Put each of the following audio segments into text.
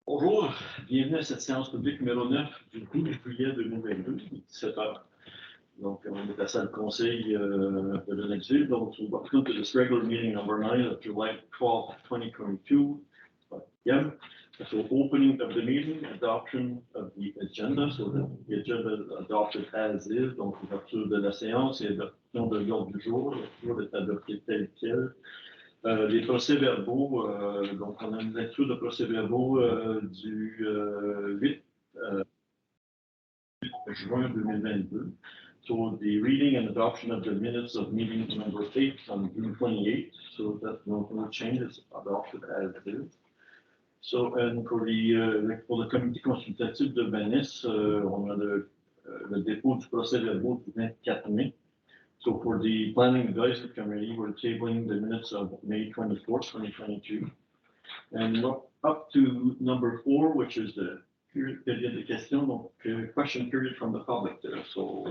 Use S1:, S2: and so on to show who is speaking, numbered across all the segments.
S1: Bonjour, bienvenue à cette séance publique numéro 9 du 12 juillet 2022, 17h. Donc, on est à la salle Conseil de Lennoxville. Donc, welcome to this regular meeting number 9 of July 12, 2022. Yeah. So, opening of the meeting, adoption of the agenda. So, the agenda is adopted as is. Donc, ouverture de la séance et adoption de l'ordre du jour. Le jour est adopté tel quel. Les procès-verbaux, donc on a une lecture de procès-verbaux du 8 juin 2022. So the reading and adoption of the minutes of meeting number 8 on June 28th. So that's no changes, adopted as is. So, and pour le comité consultatif de Venice, on a le dépôt du procès-verbaux du 24 mai. So for the Planning Advisory Committee, we're tabling the minutes of May 24th, 2022. And we're up to number 4, which is the period de questions, donc question period from the public there. So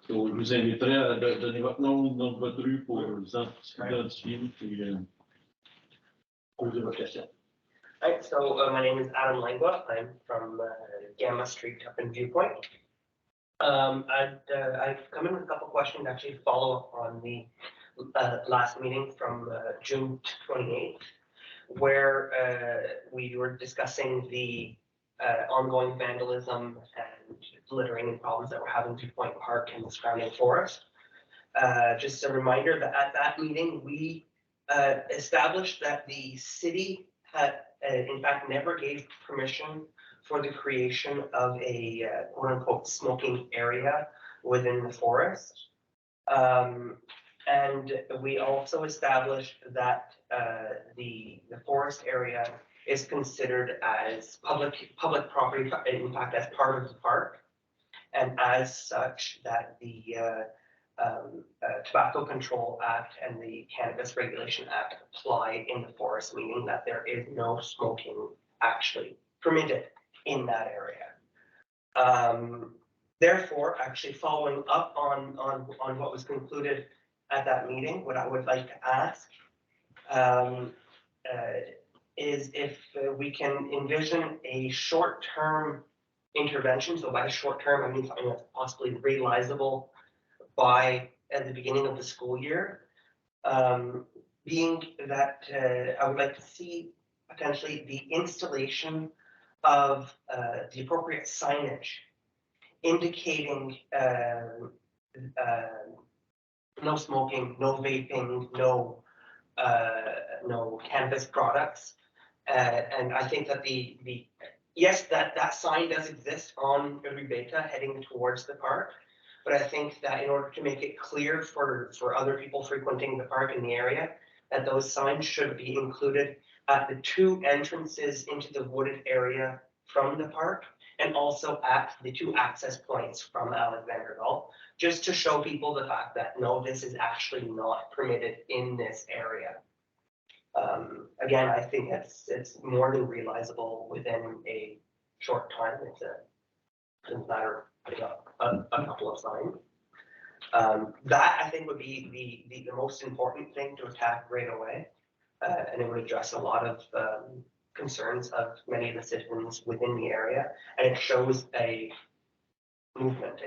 S1: je vous inviterai à donner votre nom, nom de votre rue pour vous identifier et poser vos questions.
S2: Hi, so my name is Adam Langua. I'm from Gamma Street up in Viewpoint. I've come in with a couple questions actually to follow up on the last meeting from June 28th, where we were discussing the ongoing vandalism and littering and problems that we're having in Viewpoint Park and the surrounding forest. Just a reminder that at that meeting, we established that the city had, in fact, never gave permission for the creation of a quote-unquote smoking area within the forest. And we also established that the forest area is considered as public property, in fact, as part of the park. And as such, that the Tobacco Control Act and the Cannabis Regulation Act apply in the forest, meaning that there is no smoking actually permitted in that area. Therefore, actually following up on what was concluded at that meeting, what I would like to ask is if we can envision a short-term intervention. So by short-term, I mean something that's possibly realizable by at the beginning of the school year, being that I would like to see potentially the installation of the appropriate signage indicating no smoking, no vaping, no cannabis products. And I think that yes, that sign does exist on Rebecca heading towards the park. But I think that in order to make it clear for other people frequenting the park in the area, that those signs should be included at the 2 entrances into the wooded area from the park, and also at the 2 access points from Alexanderville, just to show people the fact that no, this is actually not permitted in this area. Again, I think it's more than realizable within a short time. It's a matter of putting up a couple of signs. That I think would be the most important thing to attack right away. And it would address a lot of concerns of many of the citizens within the area, and it shows a movement,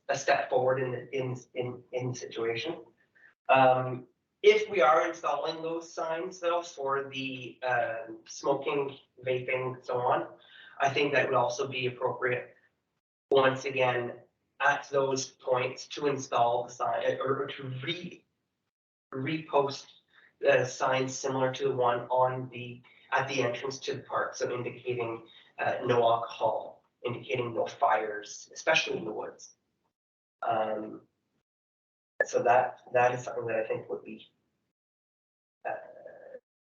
S2: a step forward in the situation. If we are installing those signs, though, for the smoking, vaping, so on, I think that would also be appropriate once again at those points to install the sign or to repost the signs similar to the one on at the entrance to the park, so indicating no alcohol, indicating no fires, especially in the woods. So that is something that I think would be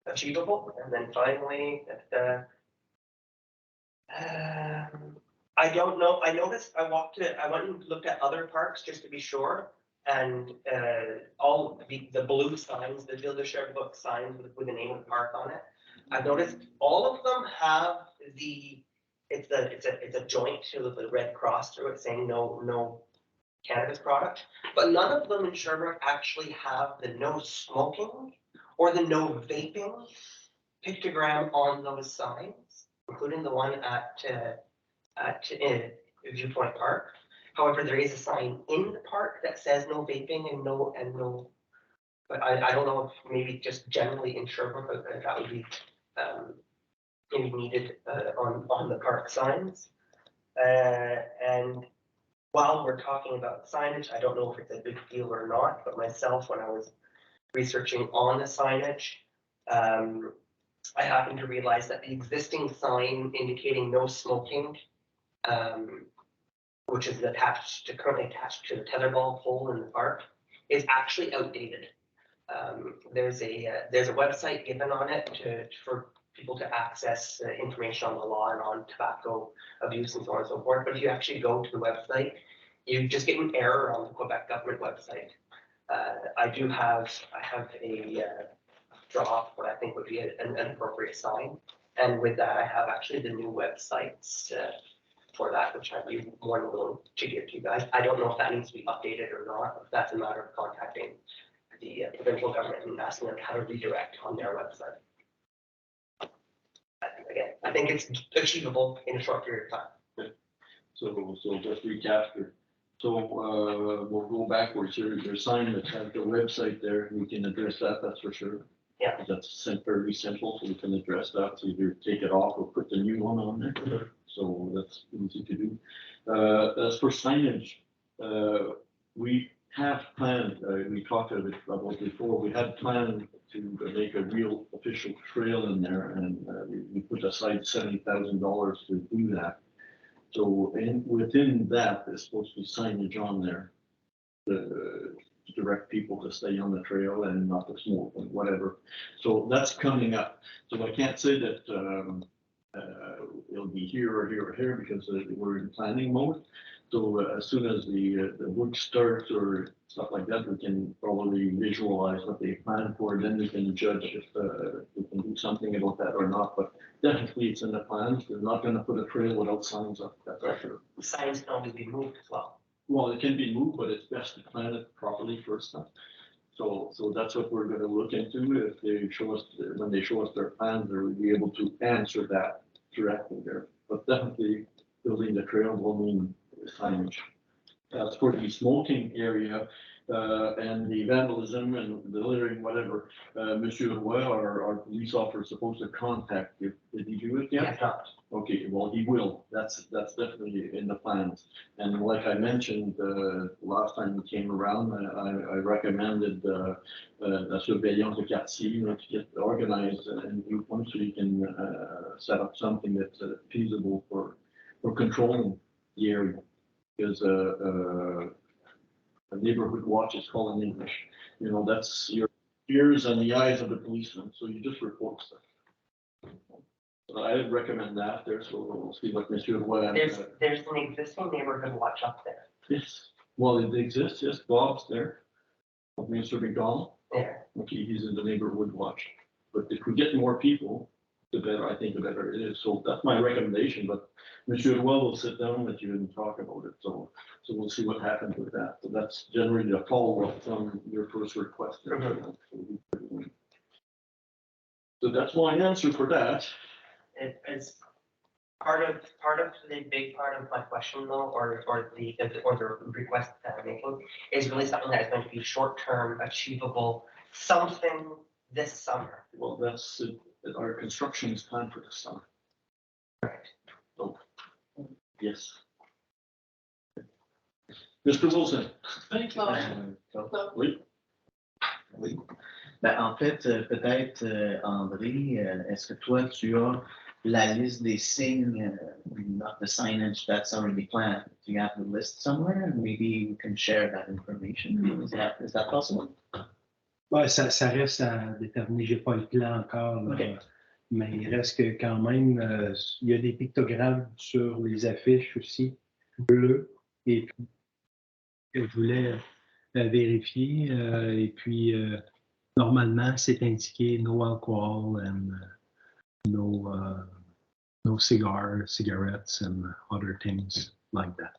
S2: achievable. And then finally, I don't know. I noticed I went and looked at other parks just to be sure. And all the blue signs, the Build-A-Share book signs with the name of the park on it, I've noticed all of them have it's a joint to the red cross through it saying no cannabis product, but none of them in Sherbrooke actually have the no smoking or the no vaping pictogram on those signs. including the one at Viewpoint Park. However, there is a sign in the park that says no vaping and no. But I don't know if maybe just generally in Sherbrooke that would be maybe needed on the park signs. And while we're talking about signage, I don't know if it's a big deal or not, but myself, when I was researching on the signage, I happened to realize that the existing sign indicating no smoking, which is currently attached to the tetherball pole in the park, is actually outdated. There's a website given on it for people to access information on the law and on tobacco abuse and so on and so forth. But if you actually go to the website, you just get an error on the Quebec government website. I have a draw what I think would be an appropriate sign, and with that I have actually the new websites for that, which I'd be more than willing to give to you guys. I don't know if that needs to be updated or not. If that's a matter of contacting the provincial government and asking them how to redirect on their website. Again, I think it's achievable in a short period of time.
S1: Okay. So just recap here. So we'll go backwards here. Your sign that has the website there, we can address that, that's for sure.
S2: Yeah.
S1: That's fairly simple, so we can address that. So either take it off or put the new one on there. So that's easy to do. As for signage, we have planned, we talked about it before, we had planned to make a real official trail in there, and we put aside $70,000 to do that. So within that, there's supposed to be signage on there to direct people to stay on the trail and not to smoke and whatever. So that's coming up. So I can't say that it'll be here or here or here because we're in planning mode. So as soon as the work starts or stuff like that, we can probably visualize what they plan for, and then we can judge if we can do something about that or not. But definitely it's in the plans. We're not going to put a trail without signs up. That's for sure.
S2: Signs can always be moved as well.
S1: Well, it can be moved, but it's best to plan it properly first time. So that's what we're going to look into. If they show us, when they show us their plans, we'll be able to answer that directly there. But definitely building the trail will mean signage. As for the smoking area and the vandalism and the littering, whatever, Monsieur Roy, our police officer, is supposed to contact you. Did he do it yet?
S2: Yeah, not.
S1: Okay, well, he will. That's definitely in the plans. And like I mentioned last time we came around, I recommended la surveillance de quartier to get organized and viewpoint so you can set up something that's feasible for controlling the area. Because a neighborhood watch is called in English. You know, that's your ears and the eyes of the policeman. So you just report stuff. So I would recommend that there. So we'll see what Monsieur Roy.
S2: There's an existing neighborhood watch up there.
S1: Yes. Well, it exists. Yes, Bob's there. Mr. McDonald.
S2: Yeah.
S1: Okay, he's in the neighborhood watch. But if we get more people, the better. I think the better it is. So that's my recommendation. But Monsieur Roy will sit down with you and talk about it. So we'll see what happens with that. So that's generally the follow-up from your first request. So that's my answer for that.
S2: It's part of the big part of my question though, or the request that I'm making is really something that is going to be short-term, achievable, something this summer.
S1: Well, that's our construction is planned for this summer.
S2: Right.
S1: So, yes. Mr. Wilson.
S3: Oui. Oui. Ben, en fait, peut-être, André, est-ce que toi, tu as la liste des signes, not the signage that's already planned? Do you have the list somewhere? Maybe we can share that information. Is that possible?
S4: Ouais, ça reste à déterminer. J'ai pas le plan encore, là,
S3: Okay.
S4: Mais il reste que quand même, il y a des pictogrammes sur les affiches aussi, bleues, et puis que je voulais vérifier. Et puis, normalement, c'est indiqué no alcohol and no cigarettes and other things like that.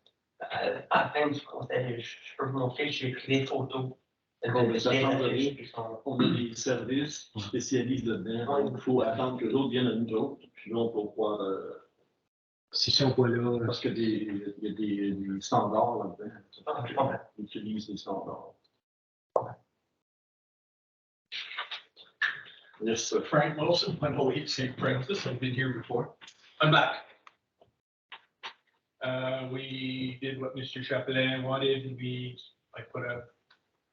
S2: À peine je peux vous montrer, j'ai pris des photos And
S1: Bon,
S2: then
S1: mais ça
S2: les
S1: change
S2: affiches
S1: rien.
S2: qui sont-
S1: On a des services spécialisés là-dedans. Il faut attendre que les autres viennent à nous autres. Puis là, on peut pouvoir.
S4: S'ils sont pas là,
S1: Parce qu'il y a des standards là-dedans.
S2: Ah, je comprends.
S1: On utilise des standards. Yes, sir.
S5: Frank Wilson, I'm Holy St. Francis, I've been here before. I'm back. We did what Mr. Chapelain wanted, I put a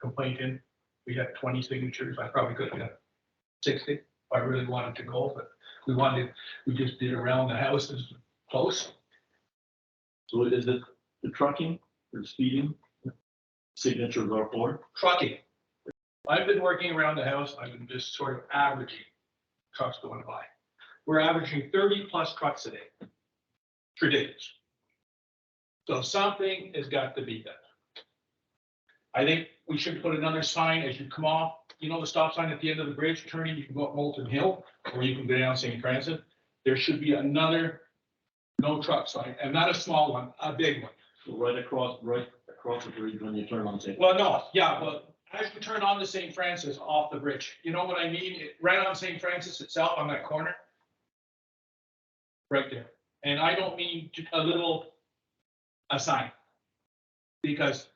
S5: complaint in, we had 20 signatures, I probably could have got 60 if I really wanted to go, but we just did around the houses close.
S1: So is it the trucking or speeding? Signatures are for?
S5: Trucking. I've been working around the house, I've been just sort of averaging trucks going by. We're averaging 30+ trucks a day for days. So something has got to be done. I think we should put another sign as you come off, you know, the stop sign at the end of the bridge, turning, you can go up Moulton Hill, or you can go down St. Francis. There should be another no truck sign, and not a small one, a big one.
S1: So right across the bridge when you turn on St.
S5: Well, no, yeah, but as you turn on to St. Francis off the bridge, you know what I mean? Right on St. Francis itself on that corner. Right there. And I don't mean a sign. Because,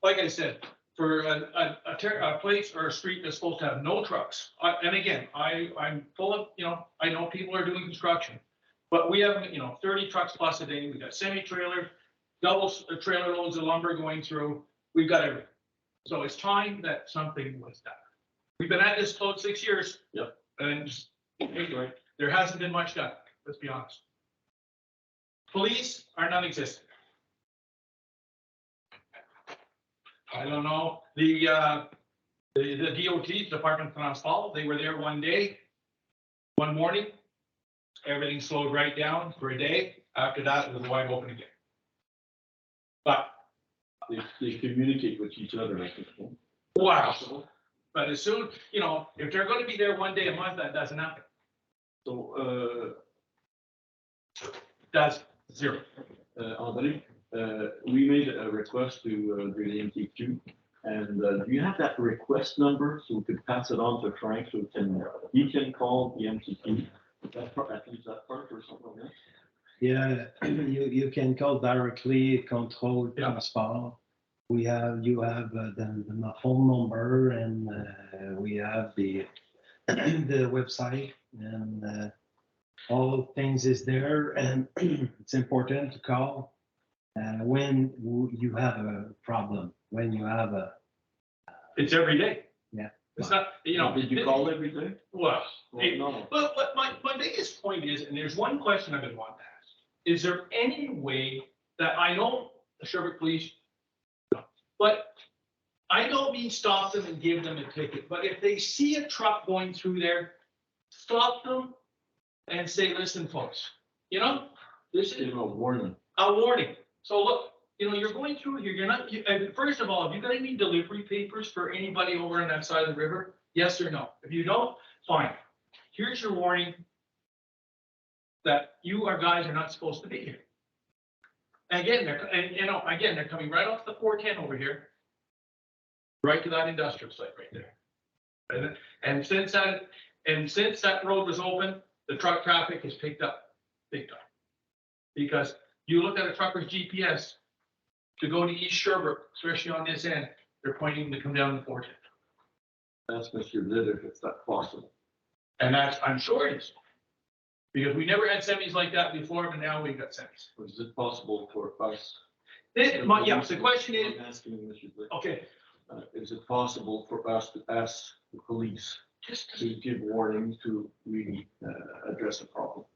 S5: like I said, for a place or a street that's supposed to have no trucks, and again, I'm full of, you know, I know people are doing construction, but we have, you know, 30 trucks plus a day. We've got semi-trailer, double trailer loads of lumber going through. We've got everything. So it's time that something was done. We've been at this code 6 years.
S1: Yep.
S5: And anyway, there hasn't been much done, let's be honest. Police are non-existent. I don't know, the DOT, Department of Transport, they were there one day, one morning. Everything slowed right down for a day. After that, it was wide open again. But
S1: They communicate with each other, I think.
S5: wow. But as soon, you know, if they're going to be there one day a month, that doesn't happen.
S1: So,
S5: That's zero.
S1: André, we made a request to the MTQ, and do you have that request number so we could pass it on to Frank so he can call the MTQ? That part, at least that part or something like that?
S4: yeah, you can call directly Control
S5: Yeah.
S4: Transport. You have the phone number, and we have the the website, and all things is there, and it's important to call when you have a problem, when you have a.
S5: It's every day.
S4: Yeah.
S5: It's not, you know.
S1: Did you call every day?
S5: Well,
S1: No.
S5: but my biggest point is, and there's one question I've been wanting to ask, is there any way that I know the Sherbrooke Police, but I don't mean stop them and give them a ticket, but if they see a truck going through there, stop them and say, listen, folks, you know, this is
S1: Give him a warning.
S5: a warning. So look, you know, you're going through here, you're not, first of all, have you got any delivery papers for anybody over on that side of the river? Yes or no? If you don't, fine. Here's your warning that you guys are not supposed to be here. And again, they're coming right off the 410 over here, right to that industrial site right there. And since that road was open, the truck traffic has picked up big time. Because you look at a trucker's GPS to go to East Sherbrooke, especially on this end, they're pointing to come down the 410.
S1: That's Mr. Litter if it's that possible.
S5: And that's, I'm sure it is. Because we never had semis like that before, but now we've got semis.
S1: Is it possible for us?
S5: Yeah, the question is,
S1: I'm asking Mr. Litter.
S5: okay,
S1: Is it possible for us to ask the police
S5: just,
S1: to give warning to really address the problem?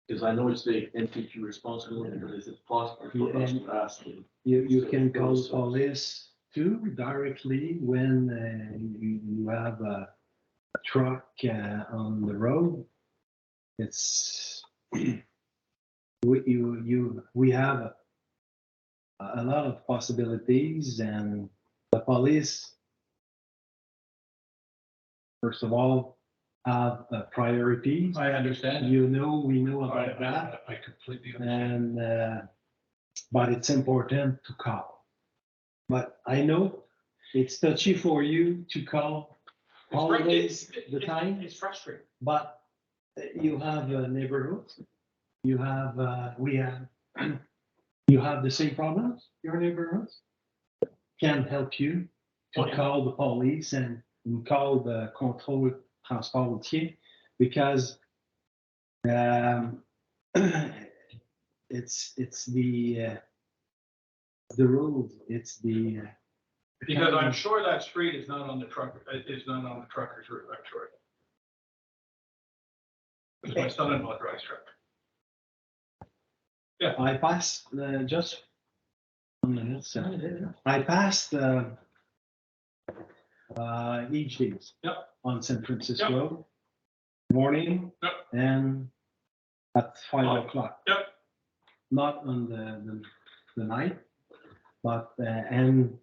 S1: Because I know it's the MTQ responsibility, but is it possible for us to ask them?
S4: You can call police too directly when you have a truck on the road. It's we have a lot of possibilities, and the police, first of all, have priorities.
S5: I understand.
S4: We know about that,
S5: I completely understand.
S4: and but it's important to call. But I know it's touchy for you to call always the time,
S5: It's frustrating.
S4: but you have neighborhoods. You have, we have, you have the same problems, your neighborhoods can help you
S5: Oh,
S4: to
S5: yeah.
S4: call the police and call the contrôle transport routier because it's the rules, it's the.
S5: Because I'm sure that street is not on the truck, is not on the trucker's route, I'm sure. Because my son-in-law drives truck.
S4: I passed just 1 minute. I passed each days.
S5: Yep.
S4: On San Francisco. Morning.
S5: Yep.
S4: And at 5 o'clock.
S5: Yep.
S4: Not on the night, but and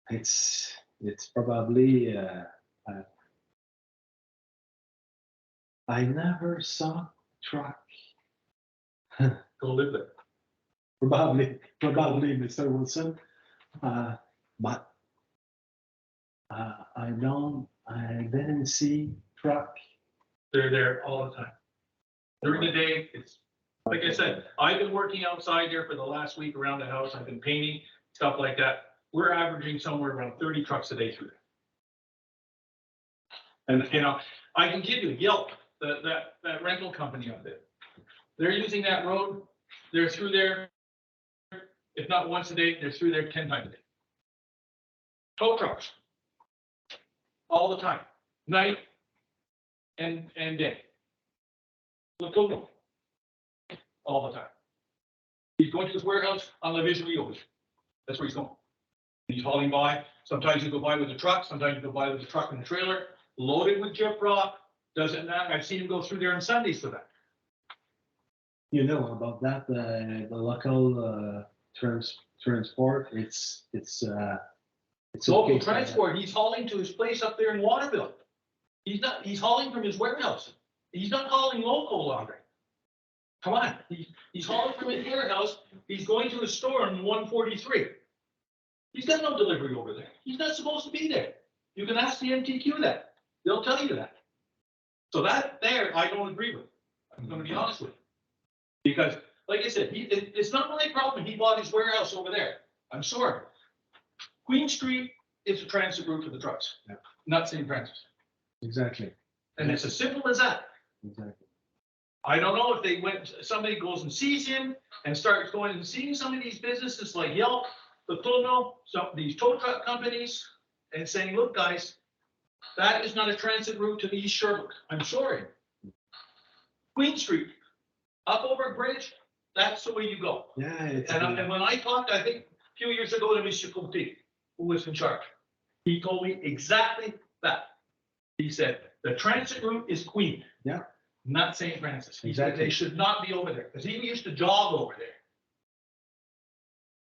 S4: it's probably I never saw truck.
S5: Go live there.
S4: Probably, Mr. Wilson. But I didn't see truck.
S5: They're there all the time. During the day, it's, like I said, I've been working outside there for the last week around the house. I've been painting, stuff like that. We're averaging somewhere around 30 trucks a day through there. And, you know, I can give you Yelp, that rental company up there. They're using that road. They're through there, if not once a day, they're through there 10 times a day. Tow trucks. All the time, night and day. Look over. All the time. He's going to his warehouse on the Visionnez. That's where he's going. He's hauling by. Sometimes you go by with a truck, sometimes you go by with a truck and a trailer, loaded with chip rock. Doesn't matter. I've seen him go through there on Sundays for that.
S4: You know about that, the local transport, it's
S5: Local
S4: okay.
S5: transport, he's hauling to his place up there in Waterville. He's hauling from his warehouse. He's not hauling local longer. Come on, he's hauling from his warehouse. He's going to his store on 143. He's got no delivery over there. He's not supposed to be there. You can ask the MTQ that. They'll tell you that. So that there, I don't agree with. I'm gonna be honest with you. Because, like I said, it's not my problem. He bought his warehouse over there. I'm sorry. Queen Street is a transit route for the trucks,
S4: Yeah.
S5: not St. Francis.
S4: Exactly.
S5: And it's as simple as that.
S4: Exactly.
S5: I don't know if they somebody goes and sees him and starts going and seeing some of these businesses like Yelp, the Tono, some of these tow truck companies, and saying, look, guys, that is not a transit route to the East Sherbrooke. I'm sorry. Queen Street, up over a bridge, that's the way you go.
S4: Yeah, it's
S5: And when I talked, I think, a few years ago to Mr. Cote, who was in charge, he told me exactly that. He said, the transit route is Queen.
S4: Yeah.
S5: Not St. Francis. He said
S4: Exactly.
S5: they should not be over there, because he used to jog over there.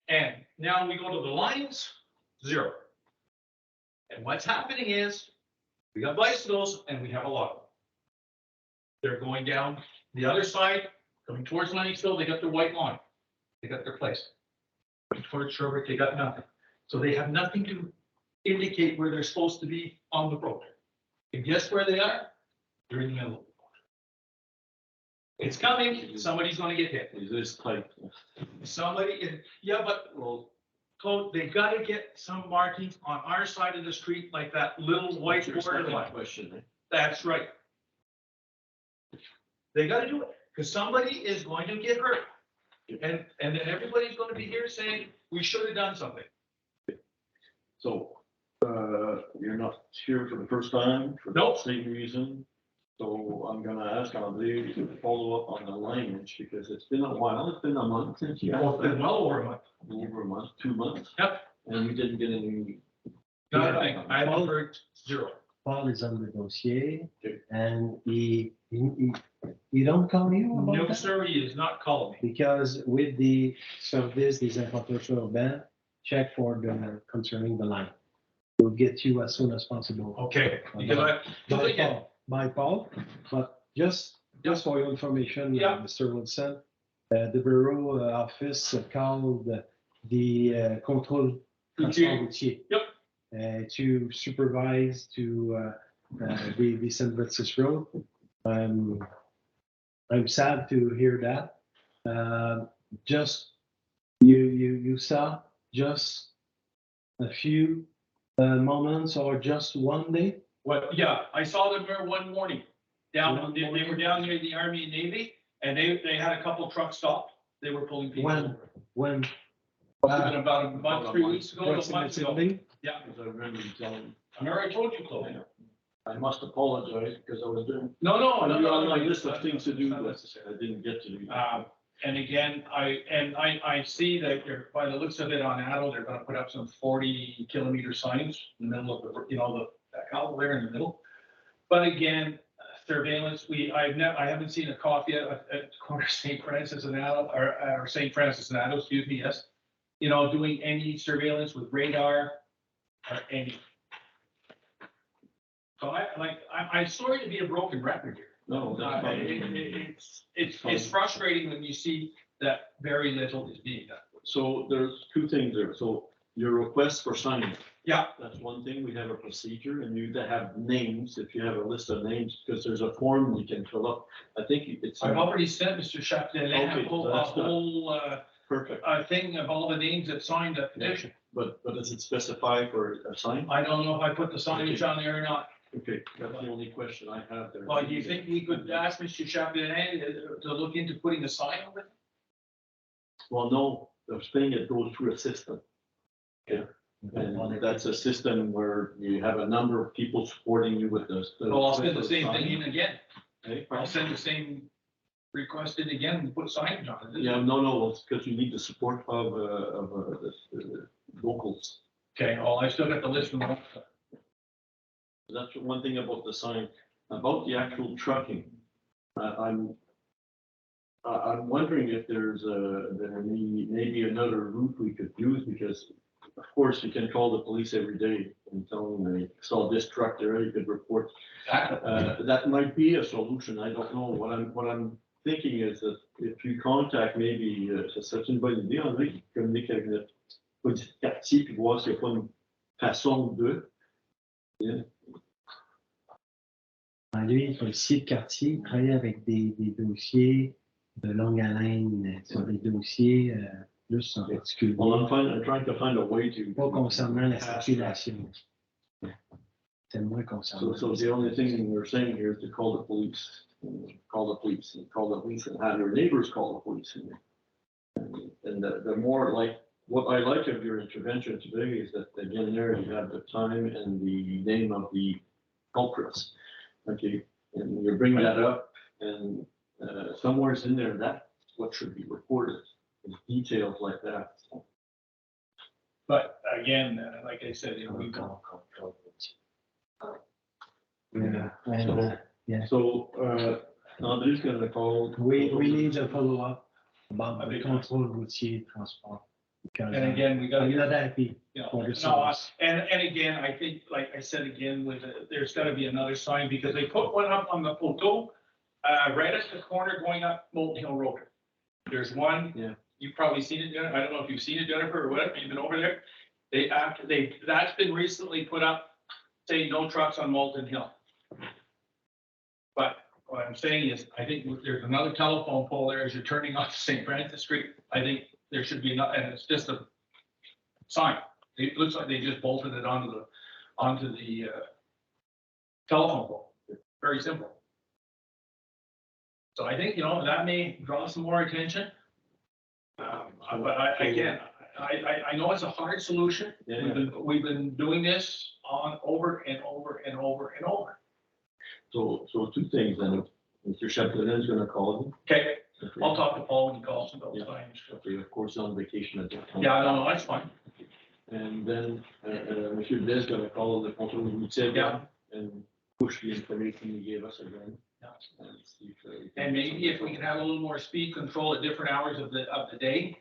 S5: And now we go to the lines, 0. And what's happening is, we got bicycles and we have a lot of them. They're going down the other side, coming towards Lennoxville, they got their white line. They got their place. Going towards Sherbrooke, they got nothing. So they have nothing to indicate where they're supposed to be on the road. And guess where they are? They're in the middle of the road. It's coming, somebody's gonna get hit.
S1: Is this tight?
S5: Somebody, yeah, but, well, Claude, they gotta get some markings on our side of the street, like that little white
S1: Your
S5: border
S1: second
S5: line.
S1: question, eh?
S5: That's right. They gotta do it, because somebody is going to get hurt. And then everybody's gonna be here saying, we should have done something.
S1: So, you're not here for the first time for
S5: Nope.
S1: the same reason. So I'm gonna ask André to follow up on the language because it's been a while. It's been a month since you
S5: Well,
S1: asked
S5: it's been
S1: that.
S5: well over a month.
S1: Over a month, 2 months.
S5: Yep.
S1: And we didn't get any.
S5: Not a thing. I haven't heard 0.
S4: Paul is on the dossier
S1: Okay.
S4: and he don't call you about
S5: No,
S4: that?
S5: sir, he is not calling me.
S4: Because with the service des importations urbaines, check for the concerning the line. We'll get you as soon as possible.
S5: Okay, because
S4: By Paul, but just for your information,
S5: Yeah.
S4: Mr. Wilson, the bureau office called the control transport routier.
S5: Yep.
S4: To supervise the St. Francis Road. I'm sad to hear that. Just you saw just a few moments or just one day.
S5: Well, yeah, I saw them there one morning. They were down near the Army and Navy, and they had a couple trucks stopped. They were pulling people over.
S4: When
S5: About a month, 3 weeks ago, a month ago.
S4: approximately.
S5: Yeah,
S1: As I remember you telling,
S5: I remember I told you, Chloe.
S1: I must apologize because I was doing,
S5: No,
S1: on my
S5: no.
S1: list of things to do,
S5: Not
S1: but
S5: necessary.
S1: I didn't get to do.
S5: And again, I see that they're, by the looks of it on Addo, they're gonna put up some 40-kilometer signs in the middle of that owl there in the middle. But again, surveillance, I haven't seen a cop yet at corner St. Francis and Addo, or St. Francis and Addo, excuse me, yes. Doing any surveillance with radar or any. So I'm sorry to be a broken record here.
S1: No, that's fine.
S5: It's frustrating when you see that very little is being done.
S1: So there's two things there. So your request for signing.
S5: Yeah.
S1: That's one thing. We have a procedure and you have names, if you have a list of names, because there's a form you can fill up. I think it's.
S5: I've already sent Mr. Chapdelaine
S1: Okay,
S5: a whole,
S1: so that's perfect.
S5: thing of all the names that signed the petition.
S1: But does it specify for a sign?
S5: I don't know if I put the signage on there or not.
S1: Okay, that's the only question I have there.
S5: Well, do you think we could ask Mr. Chapdelaine to look into putting a sign on it?
S1: Well, no, the thing, it goes through a system. Yeah. And that's a system where you have a number of people supporting you with this.
S5: Well, I'll send the same thing in again.
S1: Okay.
S5: I'll send the same request in again and put signage on it.
S1: Yeah, no, it's because you need the support of the locals.
S5: Okay, well, I still got the list from them.
S1: That's one thing about the sign. About the actual trucking, I'm wondering if there maybe another route we could use, because of course you can call the police every day and tell them they saw this truck there, you could report. That might be a solution. I don't know. What I'm thinking is that if you contact maybe, c'est une bonne idée, André, communique avec notre police de quartier puis voir s'il n'y a pas une façon de. Yeah.
S4: Lui, le policier de quartier, il travaille avec des dossiers de longue haleine, sur des dossiers plus en particulier,
S1: Well, I'm trying to find a way to.
S4: pas concernant la circulation. C'est moins concernant.
S1: So the only thing we're saying here is to call the police, and have your neighbors call the police. And the more like, what I like of your intervention today is that again, there you have the time and the name of the culprits. Okay, and you bring that up and somewhere's in there, that's what should be reported, details like that.
S5: But again, like I said, we
S4: Yeah.
S1: So, Andre's gonna call.
S4: We need a follow-up about the control routier transport. Because,
S5: And again, we gotta
S4: I'm
S5: get.
S4: not happy.
S5: And again, I think, like I said again, there's gotta be another sign, because they put one up on the photo, right at the corner going up Molten Hill Road. There's one.
S1: Yeah.
S5: You've probably seen it, Jennifer. I don't know if you've seen it, Jennifer, or whatever, you've been over there. That's been recently put up, saying no trucks on Molten Hill. But what I'm saying is, I think there's another telephone pole there as you're turning off St. Francis Street. I think there should be and it's just a sign. It looks like they just bolted it onto the telephone pole. Very simple. So I think, that may draw some more attention. But I know it's a hard solution.
S1: Yeah.
S5: We've been doing this over and over and over and over.
S1: So two things then. Mr. Chapdelaine is gonna call you.
S5: Okay, I'll talk to Paul when he calls about
S1: Yeah.
S5: signs.
S1: Okay, of course, on vacation at that time.
S5: Yeah, no, that's fine.
S1: And then, Monsieur Des gonna call the control routier.
S5: Yeah.
S1: And push the information you gave us again.
S5: Yeah.
S1: And see if, we can-
S5: And maybe if we can have a little more speed control at different hours of the day.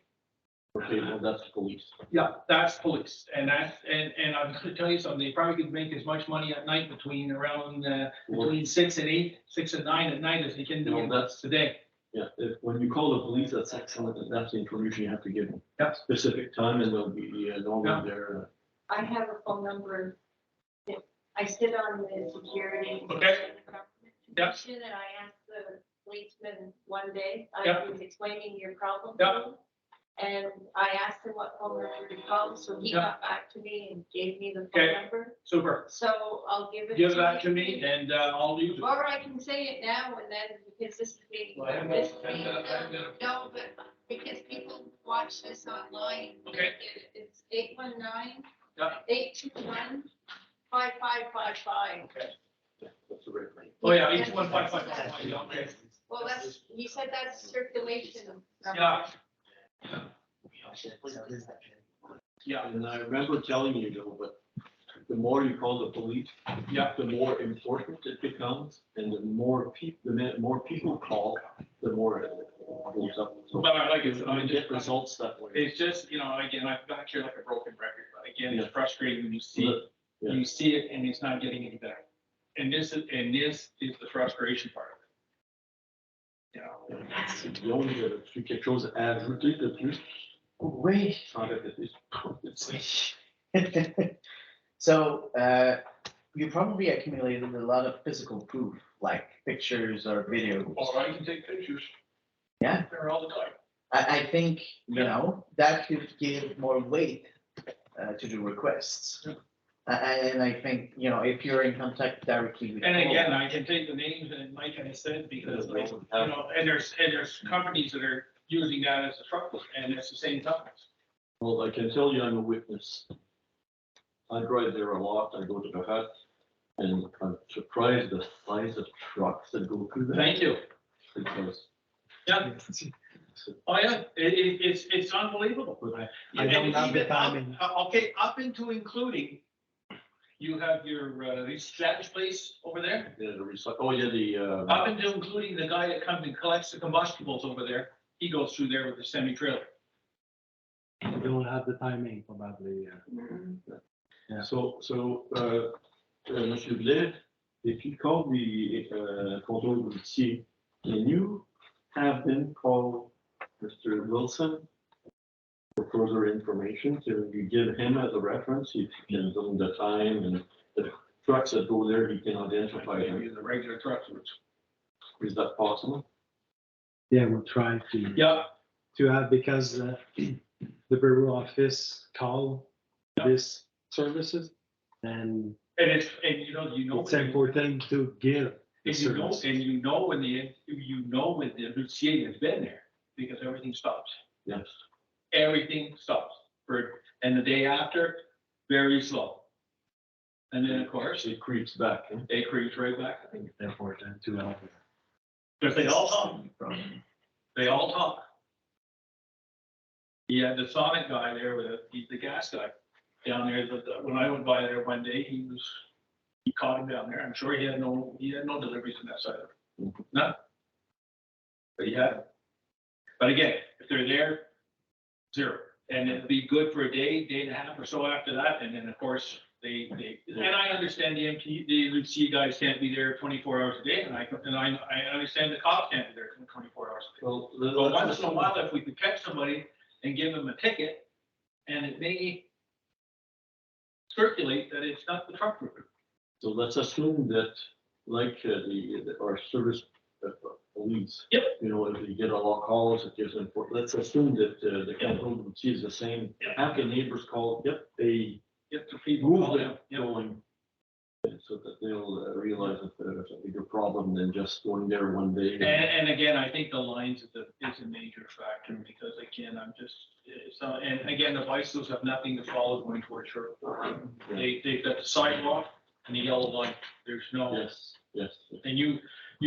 S1: Okay, well, that's police.
S5: Yeah, that's police. And I'm gonna tell you something, they probably could make as much money at night between 6 and 8, 6 and 9 at night as they can do
S1: No, that's-
S5: today.
S1: Yeah, when you call the police, that's excellent, and that's the information you have to give them.
S5: Yeah.
S1: Specific time, and they'll be normally there.
S6: I have a phone number. I sit on the security.
S5: Okay. Yeah.
S6: Commission, and I asked the policeman one day,
S5: Yeah.
S6: I was explaining your problem.
S5: Yeah.
S6: to him, And I asked him what phone number to call, so he
S5: Yeah.
S6: got back to me and gave me the
S5: Okay.
S6: phone number.
S5: Super.
S6: So I'll give it.
S5: Give that to me and I'll use it.
S6: Or I can say it now and then, because this is being,
S5: Well, I have
S6: this
S5: no-
S6: is being, no, but because people watch this online.
S5: Okay.
S6: It's 819.
S5: Yeah.
S6: 821 5555.
S5: Okay.
S1: That's the right thing.
S5: Oh, yeah, each one, five, okay.
S6: Well, that's, he said that's circulation. number.
S5: Yeah. Yeah,
S1: And I remember telling you, though, but the more you call the police,
S5: yeah,
S1: the more important it becomes, and the more people call, the more it goes up. So
S5: but I like it.
S1: you get results that way.
S5: It's just, you know, again, I've got here like a broken record, but again,
S1: Yeah.
S5: it's frustrating when you see,
S1: Yeah.
S5: you see it and it's not getting any better. And this is the frustration part of it. You know,
S1: Disons que c'est quelque chose à ajouter de plus,
S3: Oui.
S1: sans répéter.
S3: So, you probably accumulated a lot of physical proof, like pictures or videos.
S5: or I can take pictures.
S3: Yeah.
S5: There all the time.
S3: I think, you know, that could give more weight to the requests. And I think, you know, if you're in contact directly with.
S5: And again, I can take the names and like I said, because like, you know, and there's companies that are using that as a truck and it's the same companies.
S1: Well, I can tell you I'm a witness. I drive there a lot, I go to the hut, and I'm surprised the size of trucks that go through there.
S5: Thank you.
S1: Because
S5: Yeah. Oh, yeah, it's unbelievable.
S4: I don't
S5: And
S4: have the
S5: even up-
S4: timing.
S5: Okay, up into including, you have your, Signage place over there,
S1: yeah, the recycle, oh, yeah, the,
S5: up into including the guy that comes and collects the combustibles over there, he goes through there with the semi-trailer.
S4: I don't have the timing probably. Yeah.
S1: so, Monsieur Blais, if you call the, control routier, can you have them call Mr. Wilson for further information? Can you give him as a reference, if he can give him the time and the trucks that go there, he can identify them?
S5: Use the regular truck routes.
S1: Is that possible?
S4: Yeah, we'll try
S5: Yeah,
S4: to have, because the bureau office call
S5: Yeah.
S4: this services, and
S5: and it's, you know.
S4: it's important to give the
S5: And you know,
S4: service.
S5: when the routier has been there, because everything stops.
S1: Yes.
S5: Everything stops and the day after, very slow. And then, of course,
S1: It creeps back. Huh?
S5: they creep right back,
S4: I think it's important to have.
S5: because they all talk, they all talk. Yeah, the Sonic guy there he's the gas guy down there, when I went by there one day, he caught him down there. I'm sure he had no deliveries on that side of it. None. But he had. But again, if they're there, zero. And it'd be good for a day, day and a half or so after that. And then, of course, and I understand the Lucia guys can't be there 24 hours a day. And I understand the cops can't be there 24 hours a day.
S1: Well,
S5: But once in a while, if we could catch somebody and give them a ticket, and it may circulate that it's not the truck route.
S1: So let's assume that, like, our service police.
S5: Yep.
S1: You know, if you get a lot of calls, it gives them, let's assume that, the control routine is the same.
S5: Yep.
S1: Have the neighbors call, yep, they
S5: Get the people
S1: move
S5: calling.
S1: them
S5: Yep.
S1: going. So that they'll realize that there's a bigger problem than just going there one day.
S5: And again, I think the lines is a major factor, because again, and again, the bicycles have nothing to follow going towards Sherwood. They've got the sidewalk and the yellow line. There's no,
S1: Yes.
S5: and you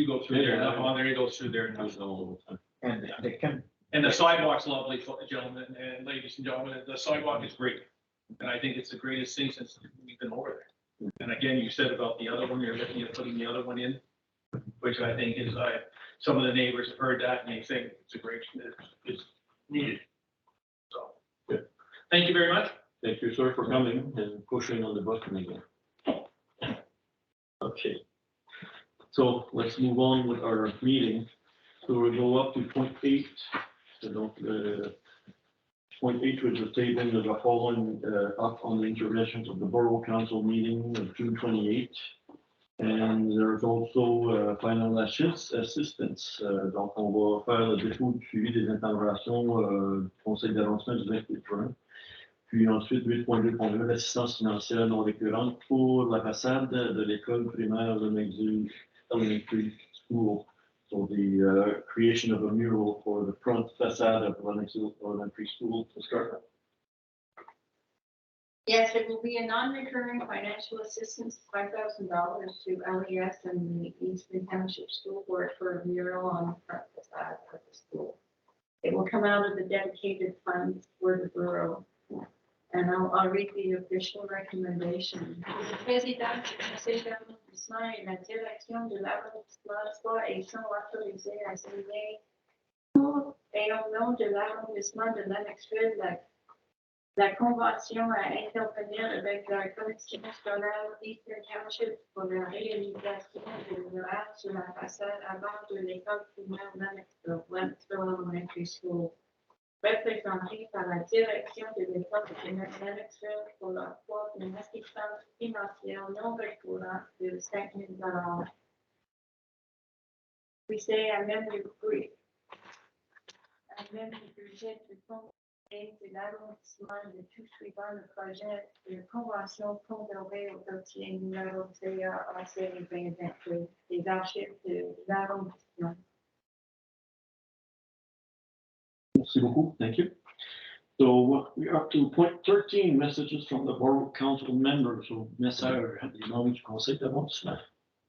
S5: go through there,
S1: Yeah.
S5: enough on there, you go through there.
S1: There's all the time.
S3: And they can,
S5: And the sidewalk's lovely, gentlemen and ladies and gentlemen. The sidewalk is great. And I think it's the greatest thing since we've been over there. And again, you said about the other one, you're looking at putting the other one in, which I think is, some of the neighbors have heard that and they think it's needed. So,
S1: Good.
S5: Thank you very much.
S1: Thank you, sir, for coming and pushing on the button again. Okay. So let's move on with our meeting. So we'll go up to point 8. So donc, point 8 was the table that are following up on the interventions of the Borough Council meeting of June 28. And there's also final assistance. Donc, on va faire le dépôt du suivi des interventions du Conseil d'avancement du 28 juin. Puis ensuite, 8.2.1, l'assistance financière non récurrente pour la façade de l'école primaire de Lennoxville Elementary School. So the creation of a mural for the front facade of Lennoxville Elementary School to start.
S6: Yes, it will be a non-recurring financial assistance, $5,000 to LES and the Eastern Township School Board for a mural on the front facade of the school. It will come out of the dedicated funds for the borough. And I'll read the official recommendation. Le président du conseil d'arrondissement et la direction de l'arrondissement soient et sont autorisés à signer pour et au nom de l'arrondissement de Lennoxville la convention à intervenir avec la commission scolaire Eastern Township pour la réalisation de l'ouvrage sur la façade avant de l'école primaire Lennoxville Elementary School, représenté par la direction de l'école primaire Lennoxville pour l'emploi d'une assistance financière non récurrente de $5,000. We say amend the budget du fonds de l'arrondissement de tout suivant le projet de convention pondérée au dossier numéro CAAC 2022 des archives de l'arrondissement.
S1: Merci beaucoup. Thank you. So we're up to point 13, messages from the Borough Council members. So, message des membres du Conseil d'avancement.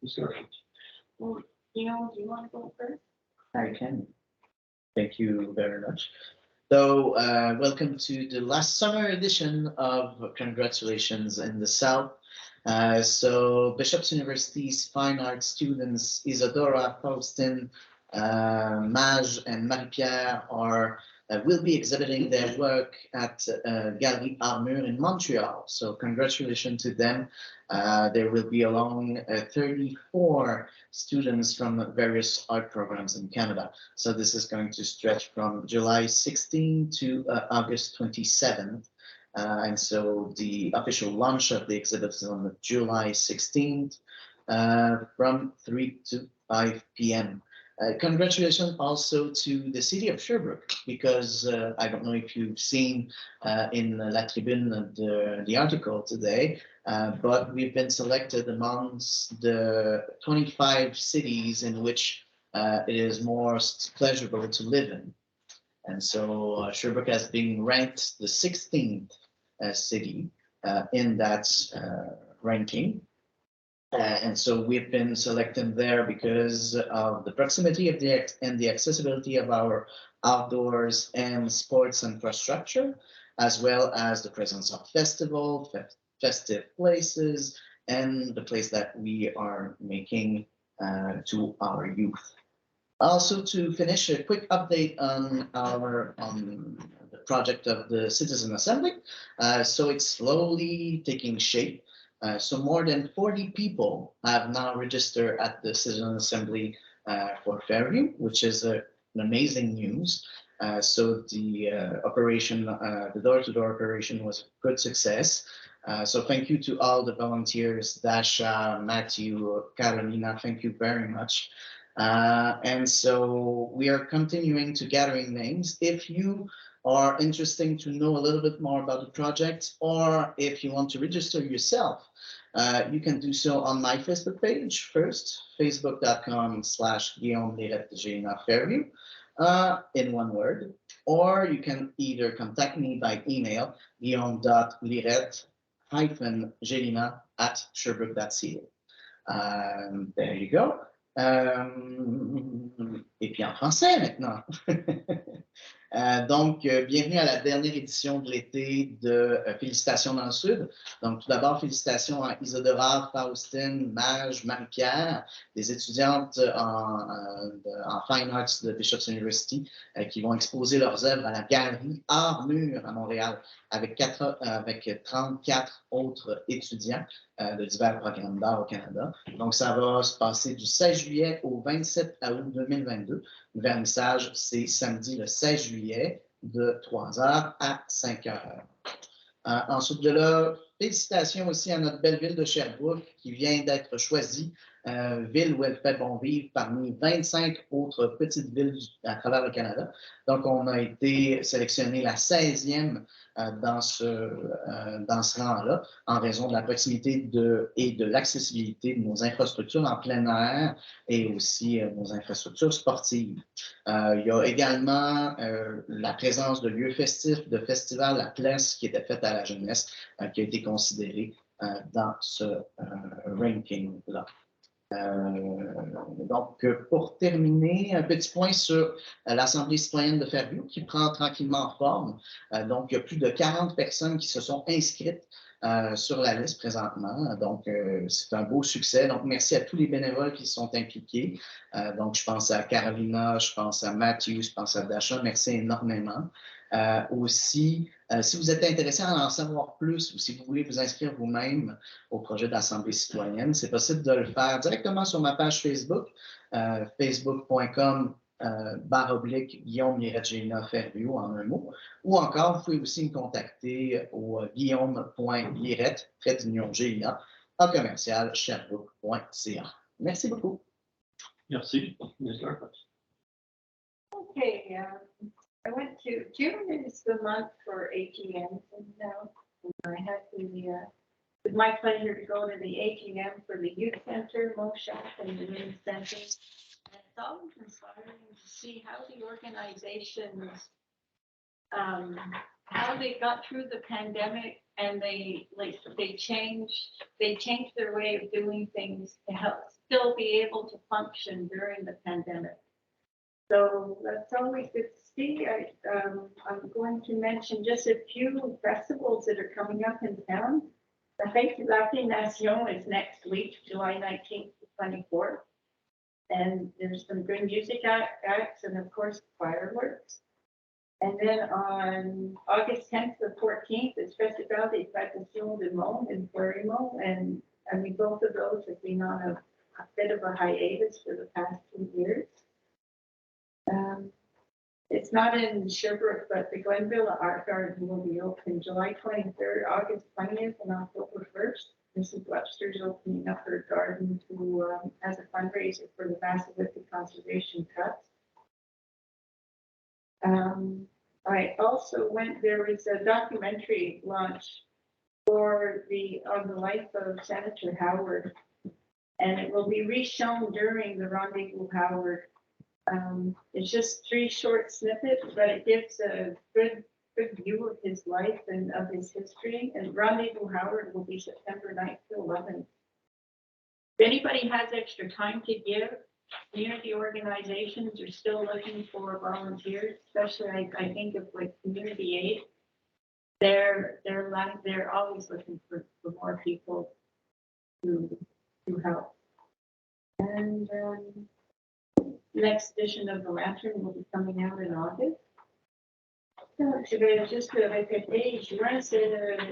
S1: Discussions.
S6: Well, do you want to go first?
S3: I can. Thank you very much. So, welcome to the last summer edition of Congratulations in the South. So, Bishop's University's fine arts students Isadora, Faustin, Maj, and Marie-Pierre will be exhibiting their work at Galerie Armure in Montreal. So, congratulations to them. There will be along 34 students from various art programs in Canada. So this is going to stretch from July 16 to August 27th. And so the official launch of the exhibit is on July 16th from 3 to 5 p.m. Congratulations also to the city of Sherbrooke, because I don't know if you've seen in La Tribune the article today, but we've been selected amongst the 25 cities in which it is most pleasurable to live in. And so Sherbrooke has been ranked the 16th city in that ranking. And so we've been selected there because of the proximity of and the accessibility of our outdoors and sports infrastructure, as well as the presence of festive places, and the place that we are making to our youth. Also, to finish, a quick update on the project of the Citizen Assembly. So it's slowly taking shape. So more than 40 people have now registered at the Citizen Assembly for Fairview, which is an amazing news. So the operation, the door-to-door operation was a good success. So thank you to all the volunteers, Dasha, Matthew, Carolina, thank you very much. And so we are continuing to gathering names. If you are interested to know a little bit more about the project, or if you want to register yourself, you can do so on my Facebook page first, facebook.com/Guillaume Lirette Fairview, in one word, or you can either contact me by email, guillaume.lirette-gelina@sherbrooke.ca. There you go. Et puis en français maintenant. Bienvenue à la dernière édition de l'été de Félicitations dans le Sud. Donc, tout d'abord, félicitations à Isadora, Faustine, Mage, Marie-Pierre, des étudiantes en Fine Arts de Bishop's University qui vont exposer leurs œuvres à la galerie Art Mur à Montréal avec 34 autres étudiants de divers programmes d'art au Canada. Donc, ça va se passer du 16 juillet au 27 août 2022. Le vernissage, c'est samedi le 16 juillet de 3h à 5h. Ensuite de là, félicitations aussi à notre belle ville de Sherbrooke qui vient d'être choisie ville où elle fait bon vivre parmi 25 autres petites villes à travers le Canada. Donc, on a été sélectionné la 16e dans ce rang-là en raison de la proximité et de l'accessibilité de nos infrastructures en plein air et aussi nos infrastructures sportives. Il y a également la présence de lieux festifs, de festivals à Place qui était faite à la jeunesse, qui a été considéré dans ce ranking-là. Pour terminer, un petit point sur l'Assemblée citoyenne de Fairview qui prend tranquillement forme. Il y a plus de 40 personnes qui se sont inscrites sur la liste présentement. C'est un beau succès. Donc, merci à tous les bénévoles qui se sont impliqués. Je pense à Carolina, je pense à Matthew, je pense à Dasha. Merci énormément. Aussi, si vous êtes intéressé à en savoir plus ou si vous voulez vous inscrire vous-même au projet d'Assemblée citoyenne, c'est possible de le faire directement sur ma page Facebook, facebook.com/Guillaume-Fairview en un mot. Ou encore, vous pouvez aussi me contacter au guillaume.lirette, @sherbrooke.ca. Merci beaucoup.
S1: Merci.
S6: Okay, I went to, June is the month for AGMs, and now I had it was my pleasure to go to the AGM for the youth center, Moshak, and the women's center. And it's always inspiring to see how the organizations, how they got through the pandemic, and they changed their way of doing things to help still be able to function during the pandemic. So that's always good to see. I'm going to mention just a few festivals that are coming up in town. The Fête de la Nation is next week, July 19th to 24th. And there's some good music acts and of course fireworks. And then on August 10th to 14th is Festival des Traditions du Monde in Fleurimont. And I mean, both of those have been on a bit of a hiatus for the past 2 years. It's not in Sherbrooke, but the Glenville Art Garden will be open July 23rd, August 20th, and October 1st. Mrs. Webster's opening up her garden to as a fundraiser for the Massillippi Conservation Trust. I also there was a documentary launch on the life of Senator Howard, and it will be reshown during the Rendezvous Howard. It's just 3 short snippets, but it gives a good view of his life and of his history. And Rendezvous Howard will be September 9th to 11th. If anybody has extra time to give, community organizations are still looking for volunteers, especially I think of like community aid. They're always looking for more people to help. And next edition of the Lantern will be coming out in August. Je vais juste le répéter, juin, c'est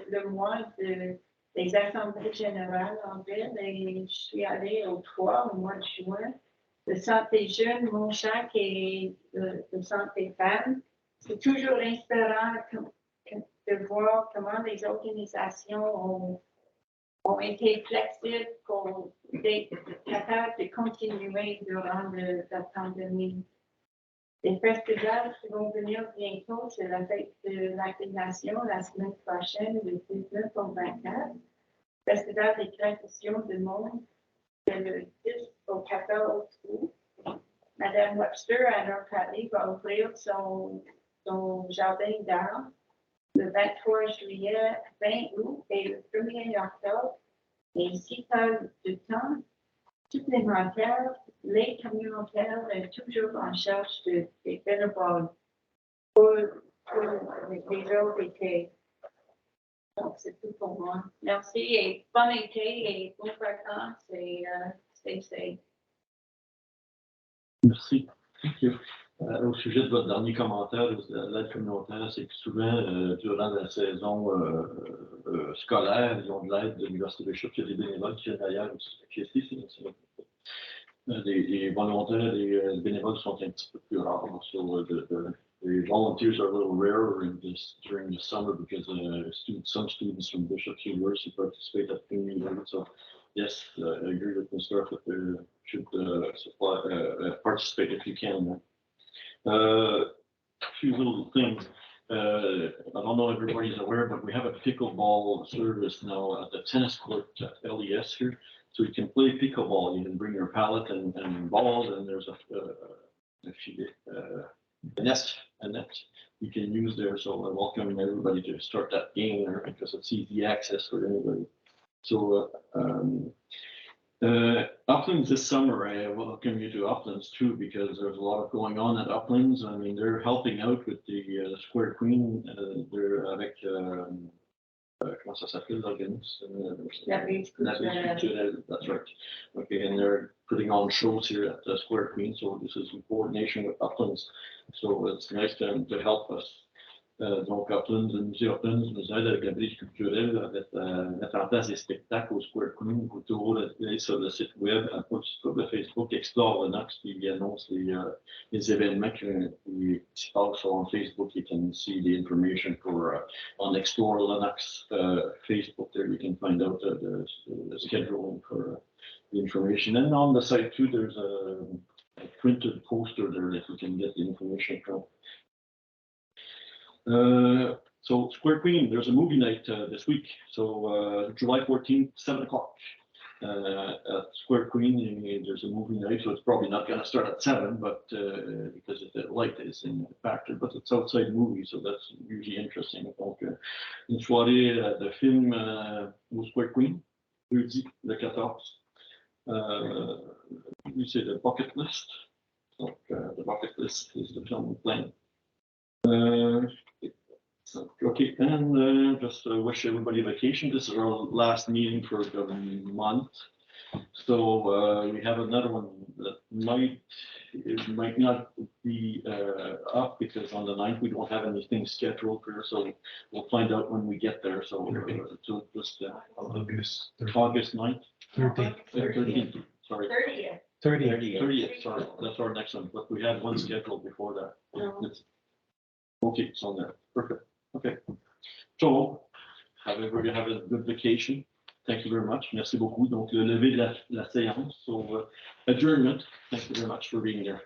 S6: le mois des assemblées générales en ville et je suis allée au 3 au mois de juin. Le Santé jeune, Montchac et le Santé femmes. C'est toujours inspirant de voir comment les organisations ont été flexibles pour être capables de continuer durant la pandémie. Les festivals qui vont venir bientôt, c'est la fête de l'acclimation la semaine prochaine, le 19 au 24. Festival des traditions du monde, c'est le 10 au 14 août. Madame Webster, à leur palais, va ouvrir son jardin d'art le 23 juillet, 20 août et le 1er octobre. Et si tu as du temps supplémentaire, les communautaires sont toujours en charge des bénévoles. les autres étaient. Donc, c'est tout pour moi. Merci et bon été et bonnes vacances et stay safe.
S1: Merci. Thank you. Au sujet de votre dernier commentaire de l'aide communautaire, c'est que souvent, durant la saison scolaire, ils ont de l'aide de l'Université Bishop, il y a des bénévoles qui viennent d'ailleurs aussi. Les volontaires, les bénévoles sont un petit peu plus rares. So the volunteers are a little rarer during the summer because some students from Bishop's University participate at community level. So yes, I agree with Mr. that they should participate if you can. A few little things. I don't know if everybody's aware, but we have a pickleball service now at the tennis court at LES here. So you can play pickleball. You can bring your pallet and balls, and there's a net you can use there. So I welcome everybody to start that game there because it's easy access for anybody. So Uplands this summer, I welcome you to Uplands too, because there's a lot going on at Uplands. I mean, they're helping out with the Square Queen. They're avec, comment ça s'appelle l'organisme? That's right. Okay, and they're putting on shows here at the Square Queen. So this is in coordination with Uplands. So it's nice to help us. Donc, Uplands, le musée Uplands nous aide avec la brise culturelle à mettre en place des spectacles au Square Queen. Vous pouvez aller sur le site web, sur le Facebook, Explore Lennox, puis il annonce les événements qui se passent sur Facebook. You can see the information on Explore Lennox Facebook. There you can find out the scheduling for the information. And on the site too, there's a printed poster there that you can get the information from. So Square Queen, there's a movie night this week. So July 14th, 7 o'clock at Square Queen. There's a movie night, so it's probably not going to start at 7, but because the light is in the factor, but it's outside movie, so that's usually interesting. Donc, une soirée de film au Square Queen, jeudi le 14. C'est The Bucket List. Donc, The Bucket List is the film playing. Okay, and just wish everybody a vacation. This is our last meeting for the month. So we have another one that might not be up because on the 9th we don't have anything scheduled for, so we'll find out when we get there. So just August 9th. 13th. Sorry. 30th. Sorry, that's our next one. But we had one scheduled before that. It's, okay, it's on there. Perfect. Okay. So, everybody have a good vacation. Thank you very much. Merci beaucoup. Donc, le lever de la séance. So, adjournment. Thank you very much for being there.